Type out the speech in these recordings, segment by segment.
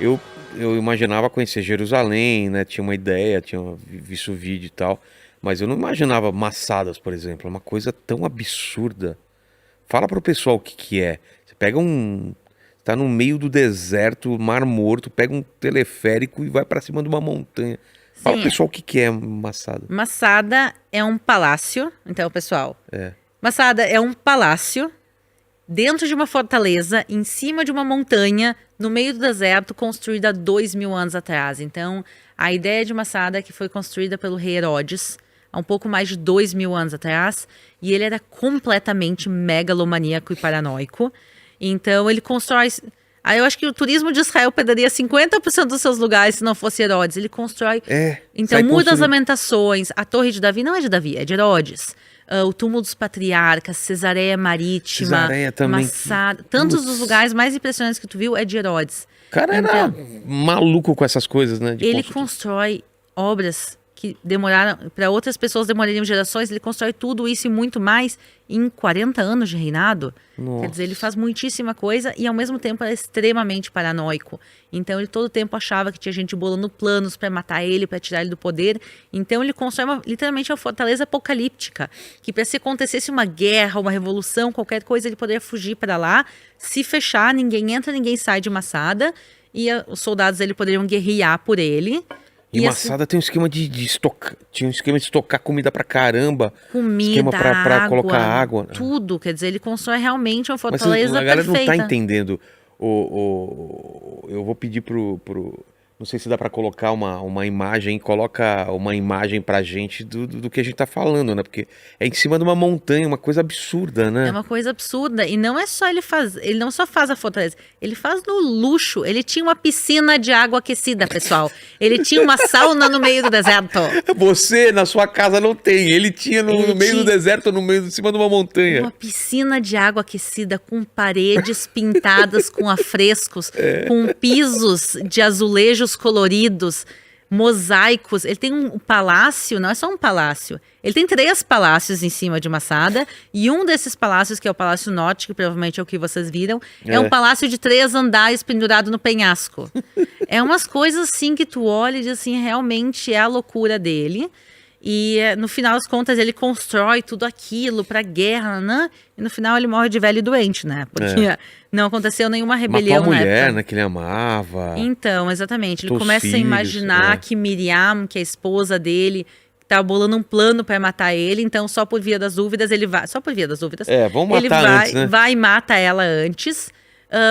eu, eu imaginava conhecer Jerusalém, né? Tinha uma ideia, tinha visto o vídeo e tal. Mas eu não imaginava Massadas, por exemplo. É uma coisa tão absurda. Fala pro pessoal o que que é. Você pega um. Tá no meio do deserto, Mar Morto, pega um teleférico e vai pra cima de uma montanha. Fala pro Sim, pessoal o que que é Massada. Massada é um palácio. Então, pessoal, É. Massada é um palácio dentro de uma fortaleza, em cima de uma montanha, no meio do deserto, construída há 2.000 anos atrás. Então, a ideia de Massada é que foi construída pelo rei Herodes, há um pouco mais de 2.000 anos atrás, e ele era completamente megalomaníaco e paranoico. Então, ele constrói... Aí eu acho que o turismo de Israel perderia 50% dos seus lugares se não fosse Herodes. Ele constrói... É. Então, Sai Muro das construindo. Lamentações, a Torre de Davi não é de Davi, é de Herodes. O Túmulo dos Patriarcas, Cesareia Marítima, Cesareia também. Massada. Tantos dos Putz. lugares mais impressionantes que tu viu é de Herodes. O cara era Então, maluco com essas coisas, né? De ele construir. constrói obras que demoraram, para outras pessoas demorariam gerações, ele constrói tudo isso e muito mais em 40 anos de reinado. Quer dizer, ele Nossa. faz muitíssima coisa e ao mesmo tempo é extremamente paranoico. Então ele todo tempo achava que tinha gente bolando planos para matar ele, para tirar ele do poder. Então ele constrói literalmente uma fortaleza apocalíptica, que para se acontecesse uma guerra, uma revolução, qualquer coisa, ele poderia fugir para lá, se fechar, ninguém entra, ninguém sai de Massada, e os soldados dele poderiam guerrear por ele. E Assim, Massada tem um esquema de estocar. Tinha um esquema de estocar comida pra caramba. Esquema comida, pra colocar água, água. tudo. Quer dizer, ele constrói realmente uma Mas fortaleza a galera não tá perfeita. entendendo. Eu vou pedir pro. Não sei se dá pra colocar uma imagem. Coloca uma imagem pra gente do que a gente tá falando, né? Porque é em cima de uma montanha, uma coisa absurda, É né? uma coisa absurda. E não é só ele não só faz a fortaleza, ele faz no luxo. Ele tinha uma piscina de água aquecida, pessoal. Ele tinha uma sauna no meio do deserto. Você, na sua casa, não tem. Ele tinha no Ele meio do tinha deserto, no meio, em cima de uma montanha. uma piscina de água aquecida com paredes pintadas com afrescos, com pisos de azulejos coloridos, mosaicos. Ele tem um palácio, não é só um palácio. Ele tem 3 palácios em cima de Massada e um desses palácios, que é o Palácio Norte, que provavelmente é o que vocês viram, é um É. palácio de 3 andares pendurado no penhasco. É umas coisas assim que tu olha e diz assim, realmente é a loucura dele. E no final das contas ele constrói tudo aquilo pra guerra, né? E no final ele morre de velho e doente, né? Porque não aconteceu nenhuma Matou a rebelião na mulher, época. né? Que ele amava. Então, exatamente. Ele Matou os começa a filhos, imaginar é. que Miriam, que é a esposa dele, tá bolando um plano pra matar ele. Então, só por via das dúvidas, ele vai. Só por via das dúvidas. É, vamos Ele matar antes, né? vai e mata ela antes.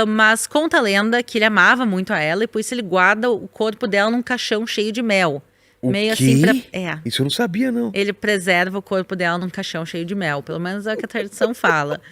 Mas conta a lenda que ele amava muito a ela e por isso ele guarda o corpo dela num caixão cheio de mel. O Meio quê? assim pra. É. Isso eu não sabia, não. Ele preserva o corpo dela num caixão cheio de mel. Pelo menos é o que a tradição fala.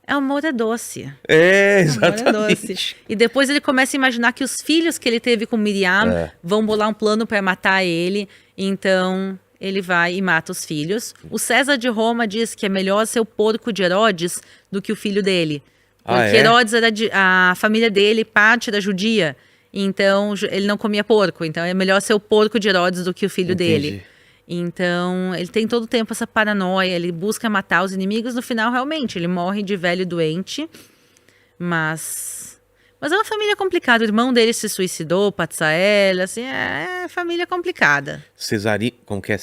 É, o amor é doce. É, O amor é doce. exatamente. E depois ele começa a imaginar que os filhos que ele teve com Miriam É. vão bolar um plano para matar ele. Então ele vai e mata os filhos. O César de Roma diz que é melhor ser o porco de Herodes do que o filho dele. Porque Ah, é? Herodes era a família dele, parte da judia. Então ele não comia porco. Então é melhor ser o porco de Herodes do que o filho dele. Entendi. Então, ele tem todo o tempo essa paranoia, ele busca matar os inimigos, no final, realmente, ele morre de velho e doente, mas é uma família complicada, o irmão dele se suicidou, Patsael, assim, é família complicada. Como que é?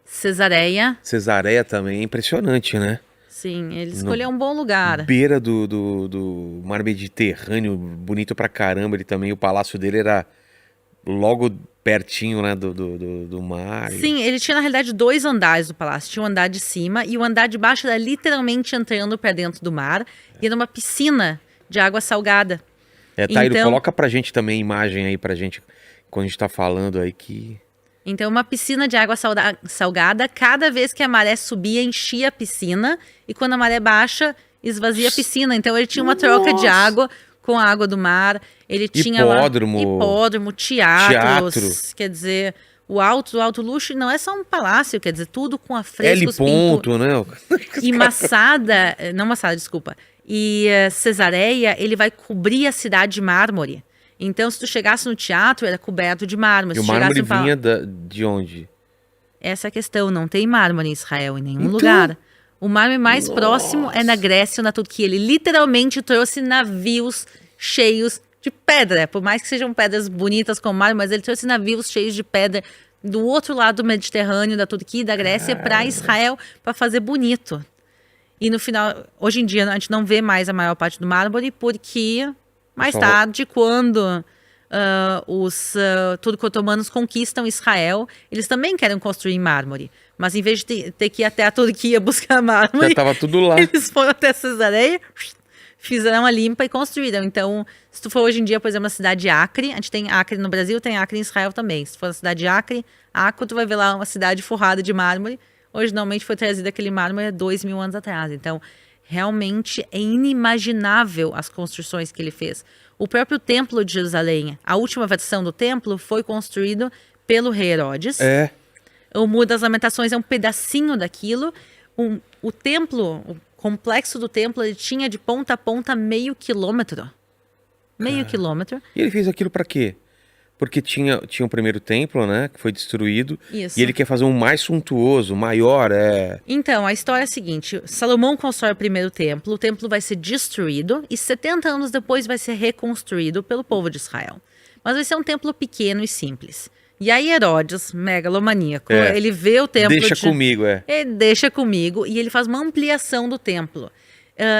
Cesareia, Cesareia também é impressionante, né? sim, ele escolheu um bom lugar. Beira do mar Mediterrâneo, bonito pra caramba. Ele também, o palácio dele era logo pertinho, né, do mar. Sim, ele tinha, na realidade, 2 andares do palácio. Tinha o andar de cima e o andar de baixo era literalmente entrando para dentro do mar. E era uma piscina de água salgada. Tairo, Então- coloca pra gente também a imagem aí pra gente, quando a gente tá falando aí que... Então, uma piscina de água salgada, cada vez que a maré subia, enchia a piscina. E quando a maré baixa, esvazia a piscina. Então, ele tinha uma troca de Nossa! água com a água do mar. Ele tinha Hipódromo. lá hipódromo, teatros. Teatro. Quer dizer, o alto luxo não é só um palácio. Quer dizer, tudo com L afrescos, ponto, né? E Massada, não Massada, desculpa. E Cesareia, ele vai cobrir a cidade de mármore. Então, se tu chegasse no teatro, era coberto de mármore. E o Se tu chegasse mármore no vinha de onde? Essa é a questão, não tem mármore em Israel, em nenhum Então- lugar. O mármore mais próximo é na Grécia ou na Turquia. Ele literalmente trouxe navios cheios de pedra, por mais que sejam pedras bonitas como mármore, mas ele trouxe navios cheios de pedra do outro lado do Mediterrâneo, da Turquia e da Grécia, para Israel, para fazer bonito. E no final, hoje em dia, a gente não vê mais a maior parte do mármore, porque mais tarde, quando os turco-otomanos conquistam Israel, eles também querem construir em mármore. Mas em vez de ter que ir até a Turquia buscar mármore, Já estava tudo lá. eles foram até Cesareia, fizeram a limpa e construíram. Então, se tu for hoje em dia, por exemplo, na cidade de Acre, a gente tem Acre no Brasil, tem Acre em Israel também. Se tu for na cidade de Acre, tu vai ver lá uma cidade forrada de mármore. Originalmente foi trazido aquele mármore há 2.000 anos atrás. Então, realmente é inimaginável as construções que ele fez. O próprio Templo de Jerusalém, a última versão do templo, foi construído pelo rei Herodes. O Muro das Lamentações é um pedacinho daquilo. O templo, o complexo do templo, ele tinha de ponta a ponta meio quilômetro. Meio quilômetro. E ele fez aquilo para quê? Porque tinha o primeiro templo, né, que foi destruído. Isso. E ele quer fazer um mais suntuoso, maior, Então, a história é a seguinte. Salomão constrói o primeiro templo, o templo vai ser destruído e 70 anos depois vai ser reconstruído pelo povo de Israel. Mas vai ser um templo pequeno e simples. E aí Herodes, megalomaníaco, ele vê o templo... comigo, Ele deixa comigo e ele faz uma ampliação do templo.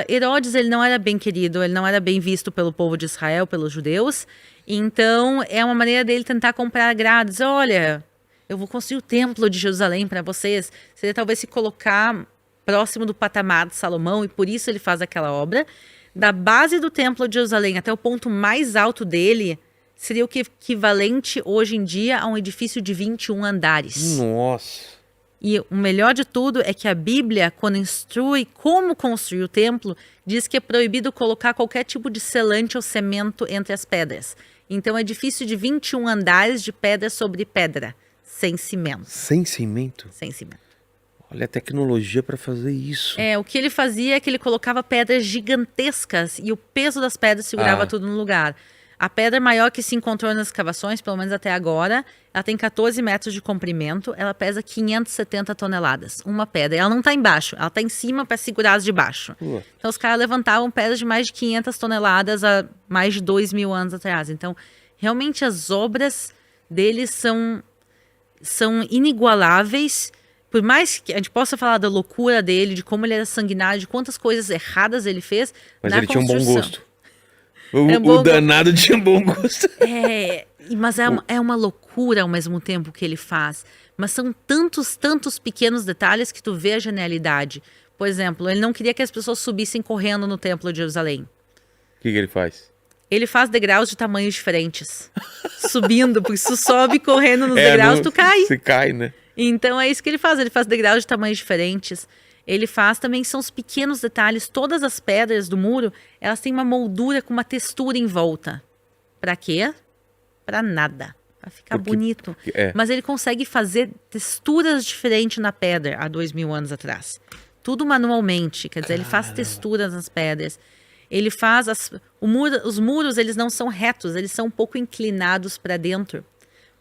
Herodes, ele não era bem querido, ele não era bem visto pelo povo de Israel, pelos judeus. Então, é uma maneira dele tentar comprar grades. Olha, eu vou construir o templo de Jerusalém para vocês. Seria talvez se colocar próximo do patamar de Salomão, e por isso ele faz aquela obra. Da base do templo de Jerusalém até o ponto mais alto dele, seria o equivalente hoje em dia a um edifício de 21 andares. Nossa! E o melhor de tudo é que a Bíblia, quando instrui como construir o templo, diz que é proibido colocar qualquer tipo de selante ou cimento entre as pedras. Então é edifício de 21 andares de pedra sobre pedra, sem cimento. Sem cimento? Sem cimento. Olha a tecnologia para fazer isso. O que ele fazia é que ele colocava pedras gigantescas e o peso das pedras segurava tudo no lugar. A pedra maior que se encontrou nas escavações, pelo menos até agora, ela tem 14 metros de comprimento, ela pesa 570 toneladas, uma pedra. Ela não está embaixo, ela está em cima para segurar as de baixo. Então os caras levantavam pedras de mais de 500 toneladas há mais de 2.000 anos atrás. Então, realmente as obras deles são inigualáveis. Por mais que a gente possa falar da loucura dele, de como ele era sanguinário, de quantas coisas erradas ele fez, mas ele tinha um bom gosto. O danado tinha um bom gosto. Mas é uma loucura ao mesmo tempo que ele faz. Mas são tantos pequenos detalhes que tu vê a genialidade. Por exemplo, ele não queria que as pessoas subissem correndo no Templo de Jerusalém. O que ele faz? Ele faz degraus de tamanhos diferentes. Subindo, porque se tu sobe correndo nos degraus, tu cai. Você cai, né? Então é isso que ele faz degraus de tamanhos diferentes. Ele faz também, são os pequenos detalhes, todas as pedras do muro, elas têm uma moldura com uma textura em volta. Pra quê? Pra nada. Pra ficar bonito. Mas ele consegue fazer texturas diferentes na pedra há 2.000 anos atrás. Tudo manualmente, quer dizer, ele faz texturas nas pedras. Ele faz os muros, eles não são retos, eles são um pouco inclinados para dentro.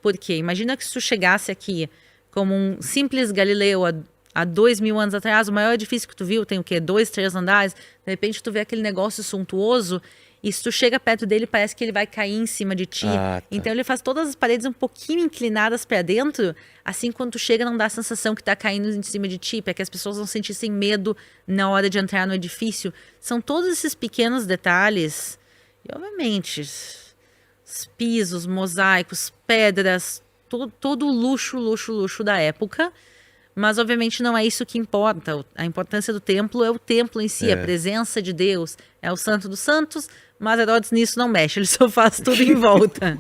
Por quê? Imagina que se tu chegasse aqui como um simples galileu há 2.000 anos atrás, o maior edifício que tu viu tem o quê? 2, 3 andares. De repente tu vê aquele negócio suntuoso e se tu chega perto dele parece que ele vai cair em cima de ti. Então ele faz todas as paredes um pouquinho inclinadas para dentro, assim quando tu chega não dá a sensação que tá caindo em cima de ti, para que as pessoas não sentissem medo na hora de entrar no edifício. São todos esses pequenos detalhes. E obviamente, os pisos, mosaicos, pedras, todo o luxo da época. Mas, obviamente, não é isso que importa. A importância do templo é o templo em si, a presença de Deus. É o santo dos santos, mas Herodes nisso não mexe, ele só faz tudo em volta.